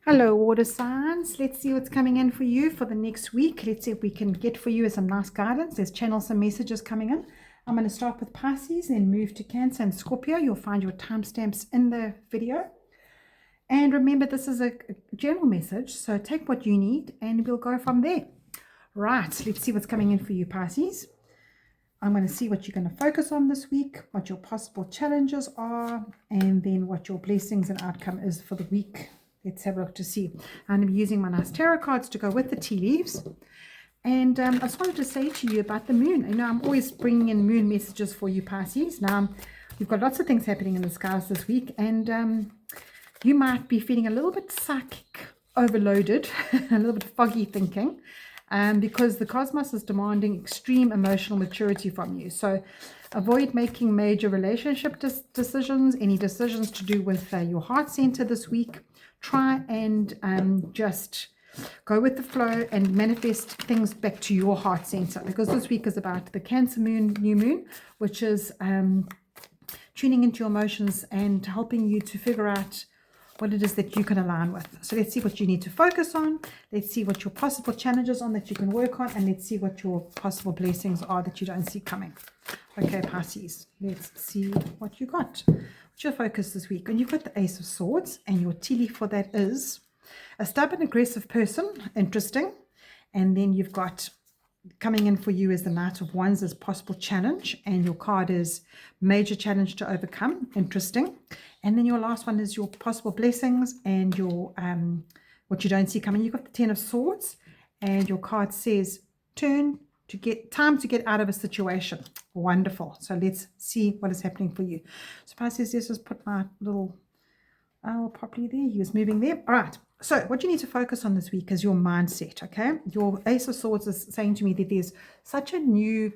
Hello, water signs. Let's see what's coming in for you for the next week. Let's see if we can get for you some nice guidance. There's channel some messages coming in. I'm going to start with Pisces, then move to Cancer and Scorpio. You'll find your timestamps in the video. And remember, this is a general message, so take what you need and we'll go from there. Right, let's see what's coming in for you, Pisces. I'm going to see what you're going to focus on this week, what your possible challenges are, and then what your blessings and outcome is for the week. Let's have a look to see. I'm going to be using my nice tarot cards to go with the tea leaves. And I just wanted to say to you about the moon. You know, I'm always bringing in moon messages for you, Pisces. Now, we've got lots of things happening in the skies this week, and you might be feeling a little bit psychic overloaded, a little bit foggy thinking, because the cosmos is demanding extreme emotional maturity from you. So avoid making major relationship decisions, any decisions to do with your heart center this week. Try and just go with the flow and manifest things back to your heart center, because this week is about the Cancer moon, new moon, which is tuning into your emotions and helping you to figure out what it is that you can align with. So let's see what you need to focus on. Let's see what your possible challenges are that you can work on, and let's see what your possible blessings are that you don't see coming. Okay, Pisces, let's see what you got. What's your focus this week? And you've got the Ace of Swords, and your tea leaf for that is a stubborn, aggressive person. Interesting. And then you've got coming in for you is the Knight of Wands as possible challenge, and your card is major challenge to overcome. Interesting. And then your last one is your possible blessings and your what you don't see coming. You've got the Ten of Swords, and your card says time to get out of a situation. Wonderful. So let's see what is happening for you. So Pisces, let's just put my little properly there. He was moving there. All right. So what you need to focus on this week is your mindset, okay? Your Ace of Swords is saying to me that there's such a new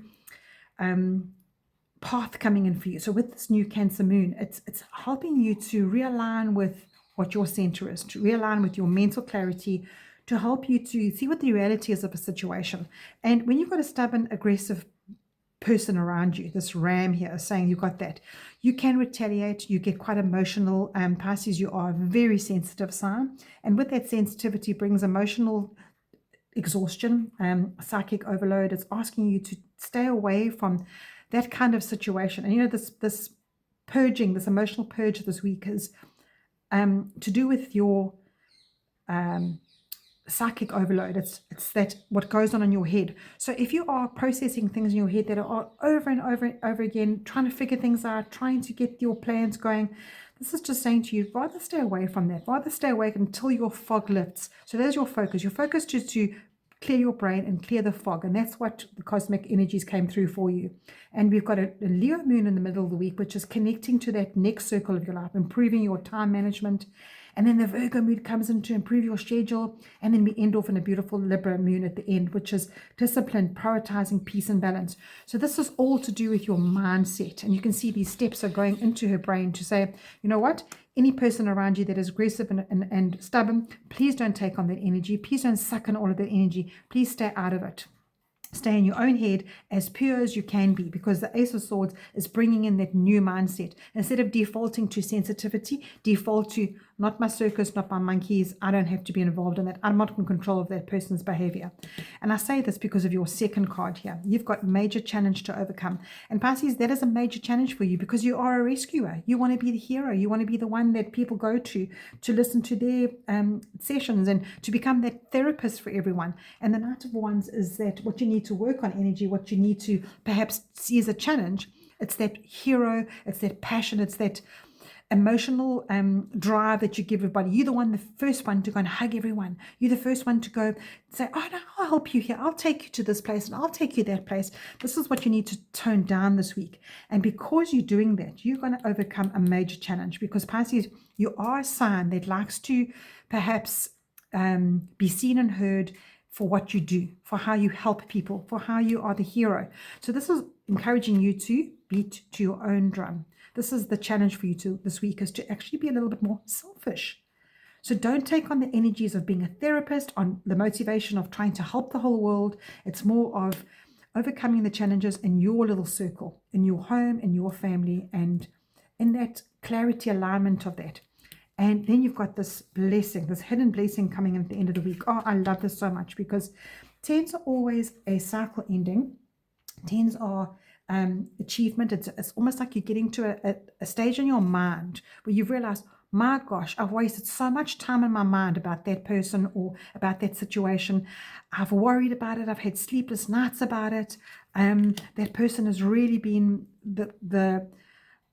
path coming in for you. So with this new Cancer moon, it's helping you to realign with what your center is, to realign with your mental clarity, to help you to see what the reality is of a situation. And when you've got a stubborn, aggressive person around you, this ram here is saying you've got that, you can retaliate, you get quite emotional. Pisces, you are a very sensitive sign, and with that sensitivity brings emotional exhaustion, psychic overload. It's asking you to stay away from that kind of situation. And you know, this purging, this emotional purge this week is to do with your psychic overload. It's that what goes on in your head. So if you are processing things in your head that are over and over and over again, trying to figure things out, trying to get your plans going, this is just saying to you, rather stay away from that. Rather stay awake until your fog lifts. So there's your focus. Your focus is to clear your brain and clear the fog. And that's what the cosmic energies came through for you. And we've got a Leo moon in the middle of the week, which is connecting to that next circle of your life, improving your time management. And then the Virgo moon comes in to improve your schedule. And then we end off in a beautiful Libra moon at the end, which is discipline, prioritizing peace and balance. So this is all to do with your mindset. And you can see these steps are going into her brain to say, you know what? Any person around you that is aggressive and stubborn, please don't take on that energy. Please don't suck in all of that energy. Please stay out of it. Stay in your own head, as pure as you can be, because the Ace of Swords is bringing in that new mindset. Instead of defaulting to sensitivity, default to not my circus, not my monkeys. I don't have to be involved in that. I'm not in control of that person's behavior. And I say this because of your second card here. You've got major challenge to overcome. And Pisces, that is a major challenge for you because you are a rescuer. You want to be the hero. You want to be the one that people go to listen to their sessions and to become that therapist for everyone. And the Knight of Wands is that what you need to work on energy, what you need to perhaps see as a challenge. It's that hero, it's that passion, it's that emotional drive that you give everybody. You're the first one to go and hug everyone. You're the first one to go say, oh no, I'll help you here. I'll take you to this place and I'll take you that place. This is what you need to tone down this week. And because you're doing that, you're going to overcome a major challenge, because Pisces, you are a sign that likes to perhaps be seen and heard for what you do, for how you help people, for how you are the hero. So this is encouraging you to beat to your own drum. This is the challenge for you this week, is to actually be a little bit more selfish. So don't take on the energies of being a therapist, on the motivation of trying to help the whole world. It's more of overcoming the challenges in your little circle, in your home, in your family, and in that clarity alignment of that. And then you've got this blessing, this hidden blessing coming in at the end of the week. Oh, I love this so much because 10s are always a cycle ending. 10s are achievement. It's almost like you're getting to a stage in your mind where you've realized, my gosh, I've wasted so much time in my mind about that person or about that situation. I've worried about it. I've had sleepless nights about it. That person has really been the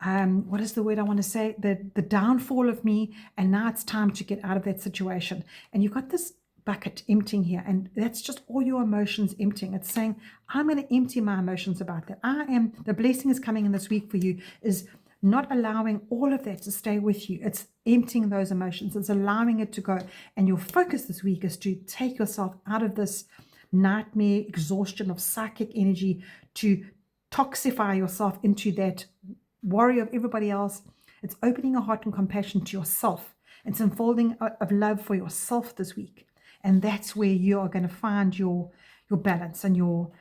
what is the word I want to say? The downfall of me, and now it's time to get out of that situation. And you've got this bucket emptying here, and that's just all your emotions emptying. It's saying, I'm going to empty my emotions about that. The blessing is coming in this week for you, is not allowing all of that to stay with you. It's emptying those emotions. It's allowing it to go. And your focus this week is to take yourself out of this nightmare exhaustion of psychic energy, to toxify yourself into that worry of everybody else. It's opening your heart and compassion to yourself. It's unfolding of love for yourself this week. And that's where you are going to find your balance and your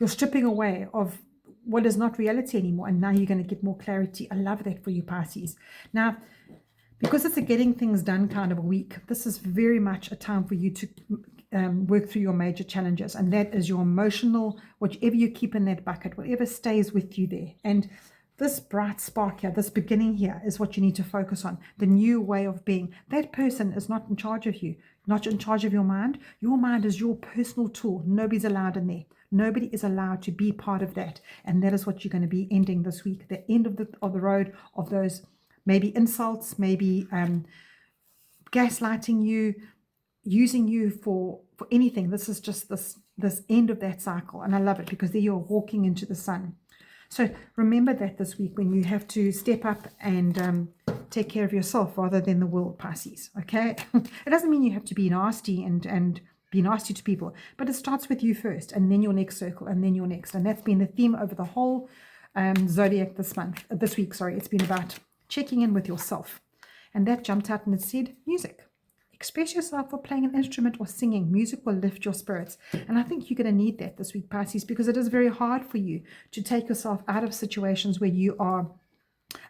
stripping away of what is not reality anymore. And now you're going to get more clarity. I love that for you, Pisces. Now, because it's a getting things done kind of a week, this is very much a time for you to work through your major challenges. And that is your emotional, whatever you keep in that bucket, whatever stays with you there. And this bright spark here, this beginning here, is what you need to focus on. The new way of being. That person is not in charge of you, not in charge of your mind. Your mind is your personal tool. Nobody's allowed in there. Nobody is allowed to be part of that. And that is what you're going to be ending this week. The end of the road of those maybe insults, maybe gaslighting you, using you for anything. This is just this end of that cycle. And I love it because there you're walking into the sun. So remember that this week when you have to step up and take care of yourself rather than the world, Pisces. Okay? It doesn't mean you have to be nasty and be nasty to people, but it starts with you first, and then your next circle, and then your next. And that's been the theme over the whole zodiac this week. It's been about checking in with yourself. And that jumped out and it said music. Express yourself or playing an instrument or singing. Music will lift your spirits. And I think you're going to need that this week, Pisces, because it is very hard for you to take yourself out of situations where you are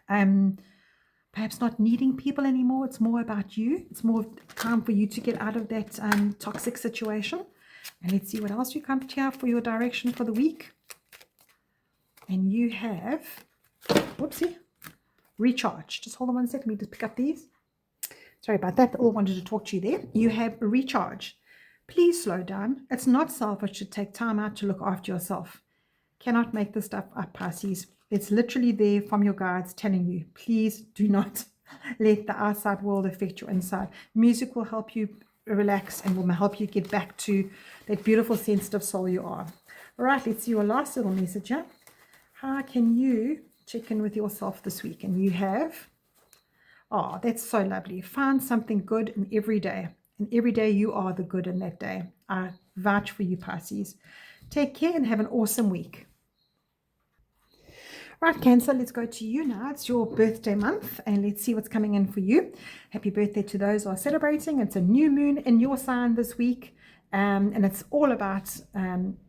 perhaps not needing people anymore. It's more about you. It's more time for you to get out of that toxic situation. And let's see what else you come here for your direction for the week. And you have, whoopsie, recharge. Just hold on 1 second. Let me just pick up these. Sorry about that. All wanted to talk to you there. You have recharge. Please slow down. It's not selfish to take time out to look after yourself. Cannot make this stuff up, Pisces. It's literally there from your guides telling you, please do not let the outside world affect your inside. Music will help you relax and will help you get back to that beautiful, sensitive soul you are. All right, let's see your last little message here. How can you check in with yourself this week? And you have, oh, that's so lovely. Find something good in every day. And every day you are the good in that day. I vouch for you, Pisces. Take care and have an awesome week. Right, Cancer, let's go to you now. It's your birthday month, and let's see what's coming in for you. Happy birthday to those who are celebrating. It's a new moon in your sign this week, and it's all about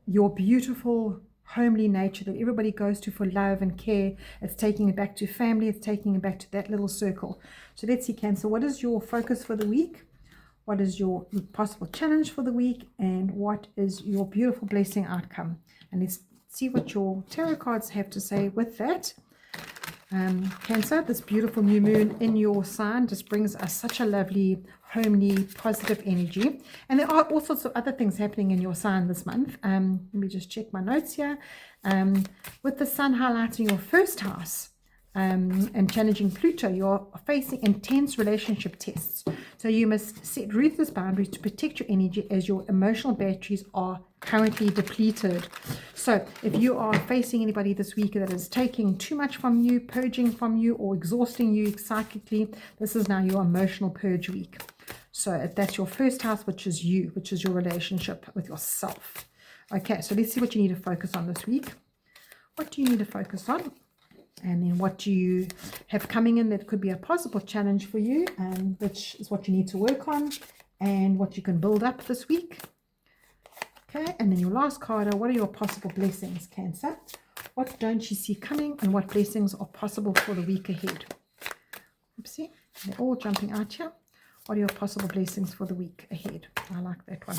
your beautiful, homely nature that everybody goes to for love and care. It's taking it back to family. It's taking it back to that little circle. So let's see, Cancer, what is your focus for the week? What is your possible challenge for the week? And what is your beautiful blessing outcome? And let's see what your tarot cards have to say with that. Cancer, this beautiful new moon in your sign just brings us such a lovely, homely, positive energy. And there are all sorts of other things happening in your sign this month. Let me just check my notes here. With the sun highlighting your first house and challenging Pluto, you're facing intense relationship tests. So you must set ruthless boundaries to protect your energy as your emotional batteries are currently depleted. So if you are facing anybody this week that is taking too much from you, purging from you, or exhausting you psychically, this is now your emotional purge week. So that's your first house, which is you, which is your relationship with yourself. Okay, so let's see what you need to focus on this week. What do you need to focus on? And then what do you have coming in that could be a possible challenge for you, and which is what you need to work on and what you can build up this week. Okay, and then your last card, what are your possible blessings, Cancer? What don't you see coming, and what blessings are possible for the week ahead? Oopsie, they're all jumping out here. What are your possible blessings for the week ahead? I like that one.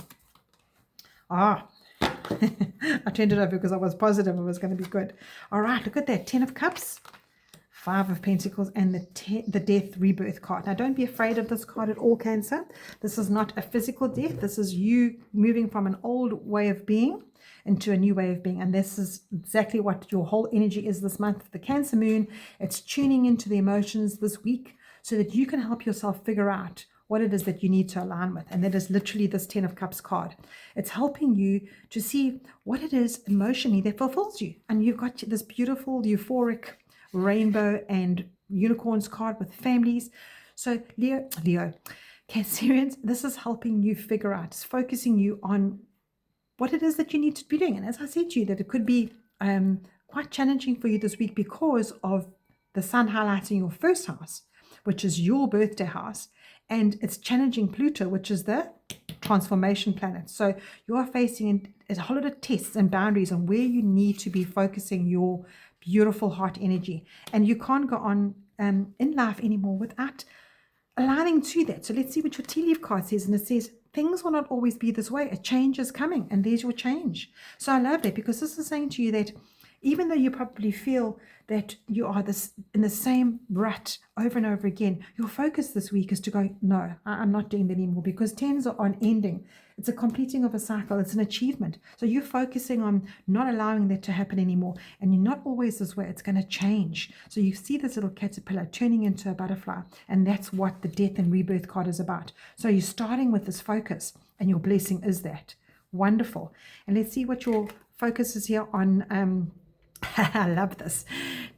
Ah, I turned it over because I was positive it was going to be good. All right, look at that. 10 of Cups, 5 of Pentacles, and the Death Rebirth card. Now, don't be afraid of this card at all, Cancer. This is not a physical death. This is you moving from an old way of being into a new way of being. And this is exactly what your whole energy is this month. The Cancer Moon, it's tuning into the emotions this week so that you can help yourself figure out what it is that you need to align with. And that is literally this 10 of Cups card. It's helping you to see what it is emotionally that fulfills you. And you've got this beautiful, euphoric rainbow and unicorns card with families. So Leo, Cancerians, this is helping you figure out, it's focusing you on what it is that you need to be doing. And as I said to you, that it could be quite challenging for you this week because of the sun highlighting your first house, which is your birthday house, and it's challenging Pluto, which is the transformation planet. So you are facing a whole lot of tests and boundaries on where you need to be focusing your beautiful heart energy. And you can't go on in life anymore without aligning to that. So let's see what your tea leaf card says. And it says, things will not always be this way. A change is coming, and there's your change. So I love that, because this is saying to you that even though you probably feel that you are in the same rut over and over again, your focus this week is to go, no, I'm not doing that anymore, because tens are on ending. It's a completing of a cycle. It's an achievement. So you're focusing on not allowing that to happen anymore. And you're not always this way. It's going to change. So you see this little caterpillar turning into a butterfly. And that's what the Death and Rebirth card is about. So you're starting with this focus, and your blessing is that. Wonderful. And let's see what your focus is here on. I love this.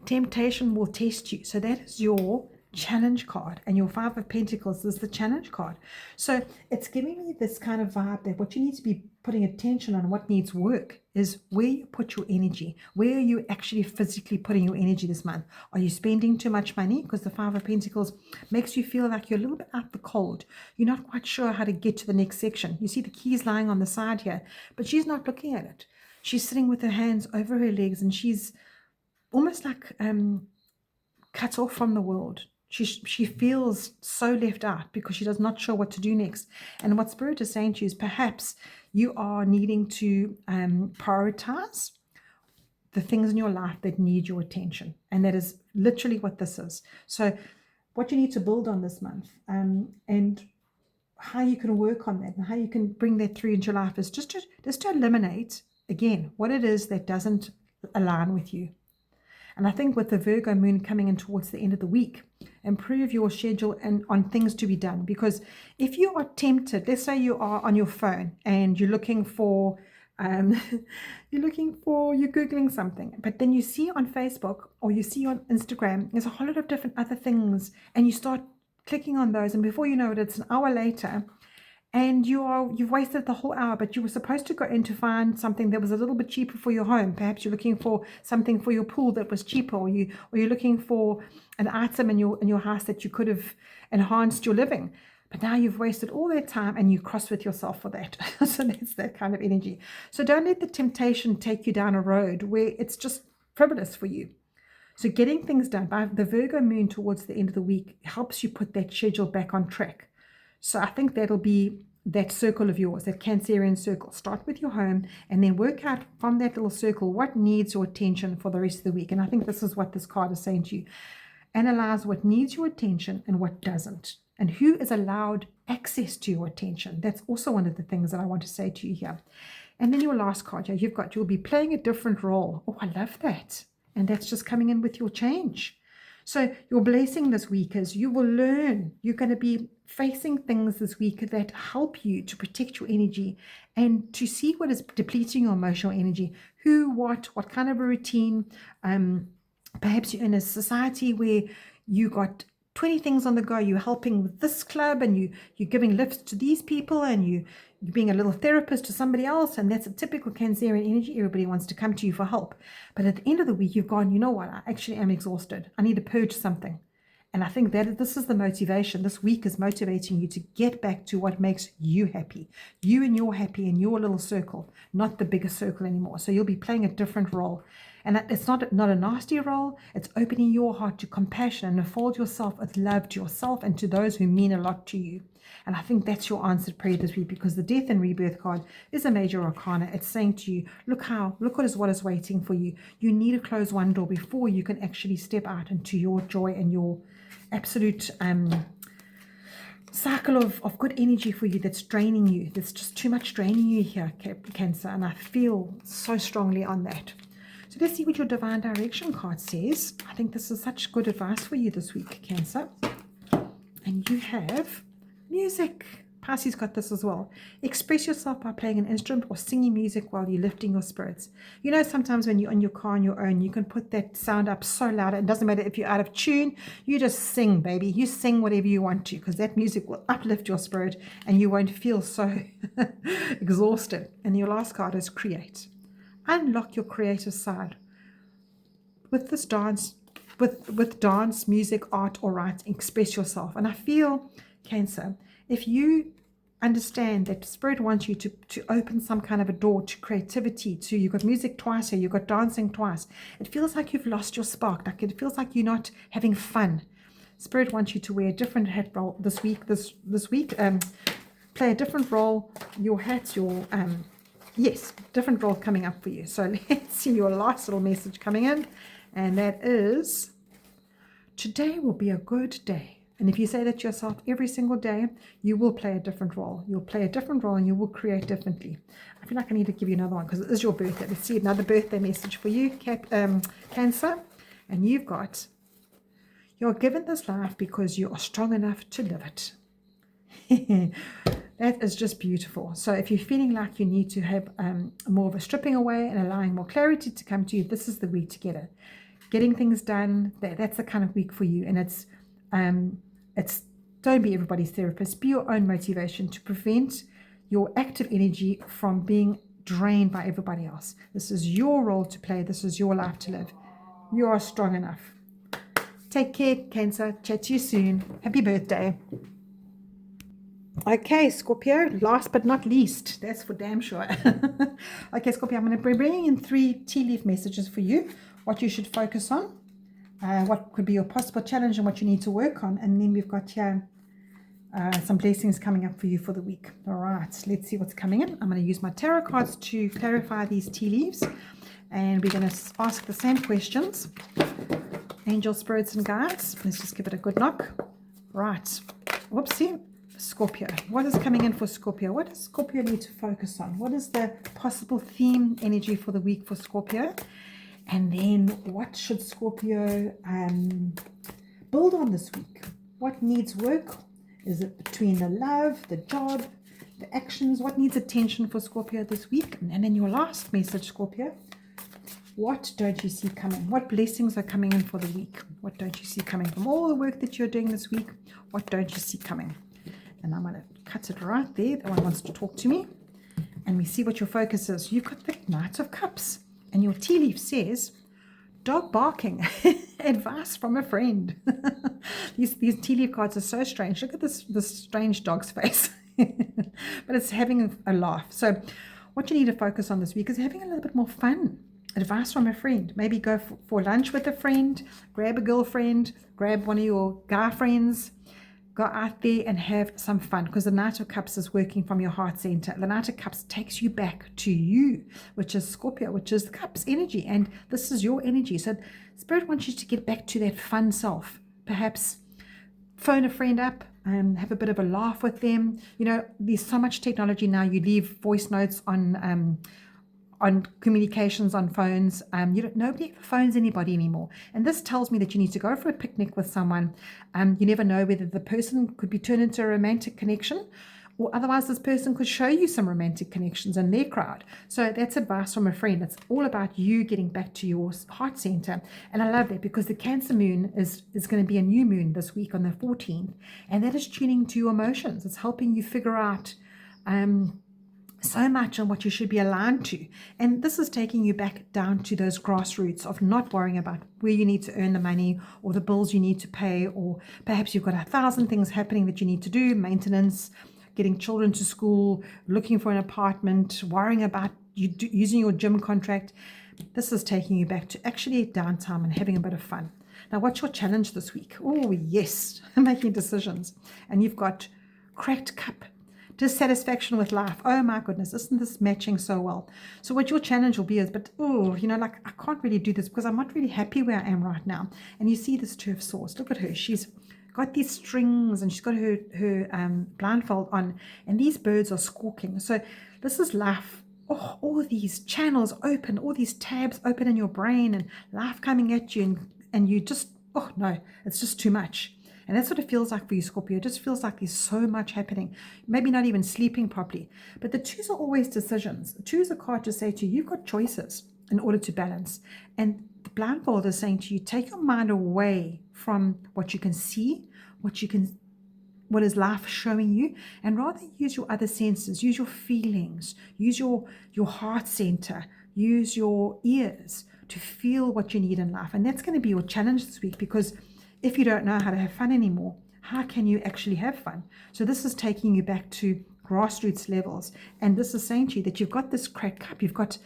Temptation will test you. So that is your challenge card, and your 5 of Pentacles is the challenge card. So it's giving me this kind of vibe that what you need to be putting attention on, what needs work, is where you put your energy. Where are you actually physically putting your energy this month? Are you spending too much money? Because the 5 of Pentacles makes you feel like you're a little bit out the cold. You're not quite sure how to get to the next section. You see the keys lying on the side here, but she's not looking at it. She's sitting with her hands over her legs, and she's almost like cut off from the world. She feels so left out because she does not sure what to do next. And what Spirit is saying to you is perhaps you are needing to prioritize the things in your life that need your attention. And that is literally what this is. So what you need to build on this month, and how you can work on that and how you can bring that through into your life, is just to eliminate, again, what it is that doesn't align with you. And I think with the Virgo moon coming in towards the end of the week, improve your schedule and on things to be done. Because if you are tempted, let's say you are on your phone and you're looking for you're Googling something, but then you see on Facebook or you see on Instagram, there's a whole lot of different other things, and you start clicking on those, and before you know it, it's an hour later, and you've wasted the whole hour, but you were supposed to go in to find something that was a little bit cheaper for your home. Perhaps you're looking for something for your pool that was cheaper, or you're looking for an item in your house that you could have enhanced your living. But now you've wasted all that time, and you cross with yourself for that. So that's that kind of energy. So don't let the temptation take you down a road where it's just frivolous for you. So getting things done by the Virgo moon towards the end of the week helps you put that schedule back on track. So I think that'll be that circle of yours, that Cancerian circle. Start with your home and then work out from that little circle what needs your attention for the rest of the week. And I think this is what this card is saying to you. Analyze what needs your attention and what doesn't, and who is allowed access to your attention. That's also one of the things that I want to say to you here. And then your last card here, you'll be playing a different role. Oh, I love that. And that's just coming in with your change. So your blessing this week is you will learn. You're going to be facing things this week that help you to protect your energy and to see what is depleting your emotional energy. Who, what kind of a routine. Perhaps you're in a society where you got 20 things on the go. You're helping with this club, and you're giving lifts to these people, and you're being a little therapist to somebody else, and that's a typical Cancerian energy. Everybody wants to come to you for help. But at the end of the week, you've gone, you know what, I actually am exhausted. I need to purge something. And I think that this is the motivation. This week is motivating you to get back to what makes you happy. You and you're happy in your little circle, not the bigger circle anymore. So you'll be playing a different role. And it's not a nasty role. It's opening your heart to compassion and unfold yourself with love to yourself and to those who mean a lot to you. And I think that's your answered prayer this week, because the death and rebirth card is a major arcana. It's saying to you, look what is waiting for you. You need to close one door before you can actually step out into your joy and your absolute cycle of good energy for you that's draining you. There's just too much draining you here, Cancer, and I feel so strongly on that. So let's see what your divine direction card says. I think this is such good advice for you this week, Cancer. And you have music. Pisces got this as well. Express yourself by playing an instrument or singing music while you're lifting your spirits. You know, sometimes when you're in your car on your own, you can put that sound up so loud. It doesn't matter if you're out of tune. You just sing, baby. You sing whatever you want to, because that music will uplift your spirit and you won't feel so exhausted. And your last card is create. Unlock your creative side. With this dance, with dance, music, art, or writing, express yourself. And I feel, Cancer, if you understand that Spirit wants you to open some kind of a door to creativity, to, you've got music twice here, you've got dancing twice, it feels like you've lost your spark, like it feels like you're not having fun. Spirit wants you to wear a different hat role this week, play a different role, your hats, yes, different role coming up for you. So let's see your last little message coming in, and that is, today will be a good day. And if you say that to yourself every single day, you will play a different role. You'll play a different role and you will create differently. I feel like I need to give you another one because it is your birthday. Let's see another birthday message for you, Cancer. And you've got, you're given this life because you are strong enough to live it. That is just beautiful. So if you're feeling like you need to have more of a stripping away and allowing more clarity to come to you, this is the week to get it. Getting things done, that's the kind of week for you. And it's don't be everybody's therapist. Be your own motivation to prevent your active energy from being drained by everybody else. This is your role to play. This is your life to live. You are strong enough. Take care, Cancer. Chat to you soon. Happy birthday. Okay, Scorpio, last but not least. That's for damn sure. Okay, Scorpio, I'm going to be bringing in 3 tea leaf messages for you. What you should focus on. What could be your possible challenge and what you need to work on. And then we've got here some blessings coming up for you for the week. All right, let's see what's coming in. I'm going to use my tarot cards to clarify these tea leaves. And we're going to ask the same questions. Angel, spirits, and guides. Let's just give it a good knock. Right. Whoopsie. Scorpio. What is coming in for Scorpio? What does Scorpio need to focus on? What is the possible theme energy for the week for Scorpio? And then what should Scorpio build on this week? What needs work? Is it between the love, the job, the actions? What needs attention for Scorpio this week? And then your last message, Scorpio. What don't you see coming? What blessings are coming in for the week? What don't you see coming from all the work that you're doing this week? What don't you see coming? And I'm going to cut it right there. That one wants to talk to me. And we see what your focus is. You've got the Knight of Cups. And your tea leaf says, dog barking, advice from a friend. These tea leaf cards are so strange. Look at this strange dog's face. But it's having a laugh. So what you need to focus on this week is having a little bit more fun. Advice from a friend. Maybe go for lunch with a friend, grab a girlfriend, grab one of your guy friends. Go out there and have some fun, because the Knight of Cups is working from your heart center. The Knight of Cups takes you back to you, which is Scorpio, which is the Cups energy. And this is your energy. So Spirit wants you to get back to that fun self. Perhaps phone a friend up and have a bit of a laugh with them. You know, there's so much technology now. You leave voice notes on communications on phones. Nobody ever phones anybody anymore. And this tells me that you need to go for a picnic with someone. You never know whether the person could be turned into a romantic connection, or otherwise this person could show you some romantic connections in their crowd. So that's advice from a friend. It's all about you getting back to your heart center. And I love that, because the Cancer moon is going to be a new moon this week on the 14th. And that is tuning to your emotions. It's helping you figure out so much on what you should be aligned to. And this is taking you back down to those grassroots of not worrying about where you need to earn the money or the bills you need to pay, or perhaps you've got 1,000 things happening that you need to do, maintenance, getting children to school, looking for an apartment, worrying about using your gym contract. This is taking you back to actually downtime and having a bit of fun. Now, what's your challenge this week? Oh, yes, making decisions. And you've got cracked cup, dissatisfaction with life. Oh my goodness, isn't this matching so well? So what your challenge will be is, but like I can't really do this because I'm not really happy where I am right now. And you see this Two of Swords. Look at her. She's got these strings and she's got her blindfold on, and these birds are squawking. So this is life. Oh, all these channels open, all these tabs open in your brain, and life coming at you, and you just, oh no, it's just too much. And that's what it feels like for you, Scorpio. It just feels like there's so much happening. Maybe not even sleeping properly. But the twos are always decisions. The two is a card to say to you, you've got choices in order to balance. And the blindfold is saying to you, take your mind away from what you can see, what is life showing you, and rather use your other senses, use your feelings, use your heart center, use your ears to feel what you need in life. And that's going to be your challenge this week, because if you don't know how to have fun anymore, how can you actually have fun? So this is taking you back to grassroots levels. And this is saying to you that you've got this cracked cup. You've got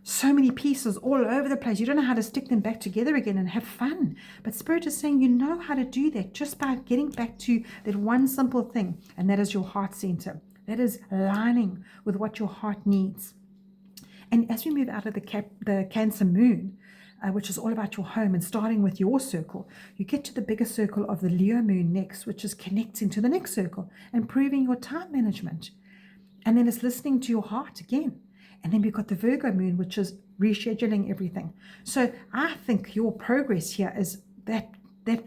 so many pieces all over the place. You don't know how to stick them back together again and have fun. But Spirit is saying you know how to do that just by getting back to that one simple thing. And that is your heart center. That is aligning with what your heart needs. And as we move out of the Cancer moon, which is all about your home and starting with your circle, you get to the bigger circle of the Leo moon next, which is connecting to the next circle, improving your time management. And then it's listening to your heart again. And then we've got the Virgo moon, which is rescheduling everything. So I think your progress here is that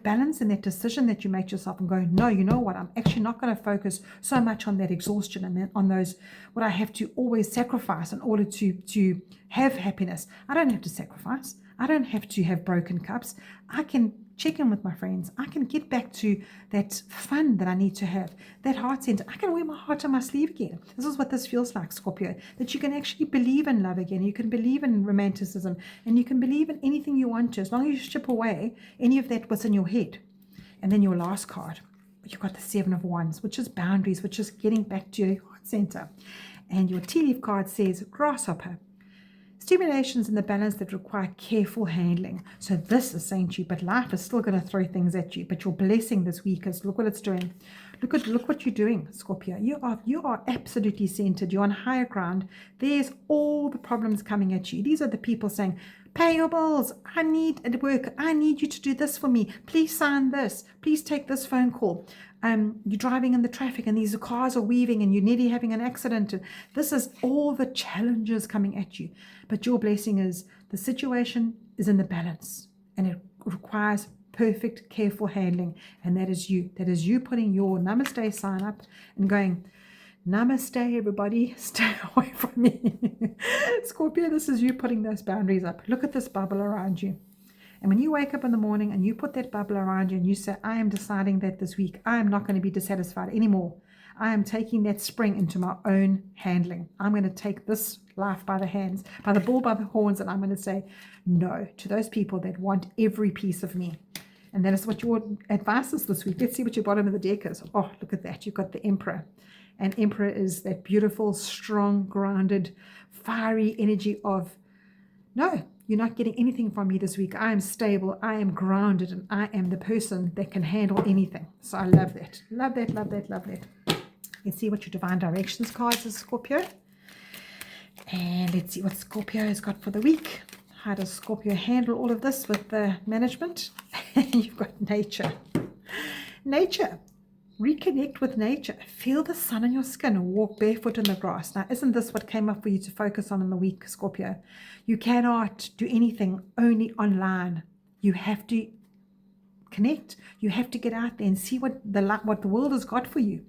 balance and that decision that you make yourself and go, no, you know what, I'm actually not going to focus so much on that exhaustion and then on those, what I have to always sacrifice in order to have happiness. I don't have to sacrifice. I don't have to have broken cups. I can check in with my friends. I can get back to that fun that I need to have, that heart center. I can wear my heart on my sleeve again. This is what this feels like, Scorpio, that you can actually believe in love again. You can believe in romanticism, and you can believe in anything you want to, as long as you strip away any of that what's in your head. And then your last card, you've got the Seven of Wands, which is boundaries, which is getting back to your heart center. And your tea leaf card says grasshopper. Stimulations in the balance that require careful handling. So this is saying to you, but life is still going to throw things at you. But your blessing this week is, look what it's doing. Look what you're doing, Scorpio. You are absolutely centered. You're on higher ground. There's all the problems coming at you. These are the people saying, pay your bills. I need at work. I need you to do this for me. Please sign this. Please take this phone call. You're driving in the traffic and these cars are weaving and you're nearly having an accident. And this is all the challenges coming at you. But your blessing is the situation is in the balance, and it requires perfect, careful handling. And that is you. That is you putting your namaste sign up and going, namaste, everybody, stay away from me. Scorpio, this is you putting those boundaries up. Look at this bubble around you. And when you wake up in the morning and you put that bubble around you and you say, I am deciding that this week I am not going to be dissatisfied anymore. I am taking that spring into my own handling. I'm going to take this life by the hands, by the bull, by the horns, and I'm going to say no to those people that want every piece of me. And that is what your advice is this week. Let's see what your bottom of the deck is. Oh, look at that. You've got the Emperor. And Emperor is that beautiful, strong, grounded, fiery energy of, no, you're not getting anything from me this week. I am stable, I am grounded, and I am the person that can handle anything. So I love that. Love that, love that, love that. Let's see what your divine directions cards is, Scorpio. And let's see what Scorpio has got for the week. How does Scorpio handle all of this with the management? You've got nature. Nature. Reconnect with nature. Feel the sun on your skin. Walk barefoot in the grass. Now, isn't this what came up for you to focus on in the week, Scorpio? You cannot do anything only online. You have to connect. You have to get out there and see what the world has got for you.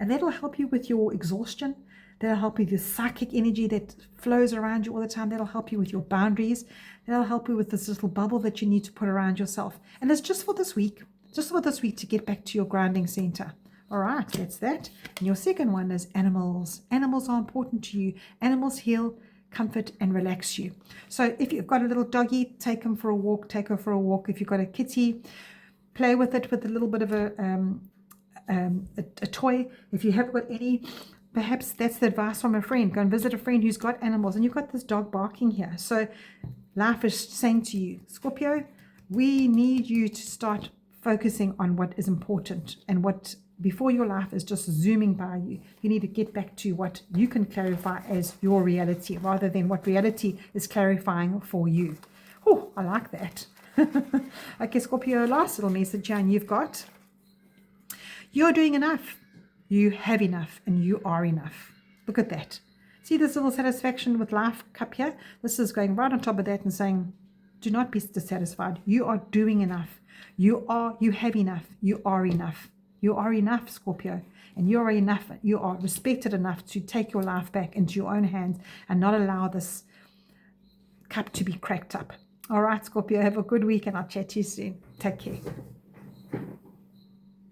And that'll help you with your exhaustion. That'll help you with your psychic energy that flows around you all the time. That'll help you with your boundaries. That'll help you with this little bubble that you need to put around yourself. And it's just for this week. Just for this week to get back to your grounding center. All right, that's that. And your second one is animals. Animals are important to you. Animals heal, comfort, and relax you. So if you've got a little doggy, take him for a walk, take her for a walk. If you've got a kitty, play with it with a little bit of a toy. If you haven't got any, perhaps that's the advice from a friend. Go and visit a friend who's got animals. And you've got this dog barking here. So Life is saying to you, Scorpio, we need you to start focusing on what is important, and what before your life is just zooming by you. You need to get back to what you can clarify as your reality rather than what reality is clarifying for you. Oh, I like that. Okay, Scorpio, last little message, and you've got, you're doing enough. You have enough, and you are enough. Look at that. See this little satisfaction with life cup here? This is going right on top of that and saying, do not be dissatisfied. You are doing enough. You have enough. You are enough. You are enough, Scorpio. And you are enough. You are respected enough to take your life back into your own hands and not allow this cup to be cracked up. All right, Scorpio, have a good week, and I'll chat to you soon. Take care.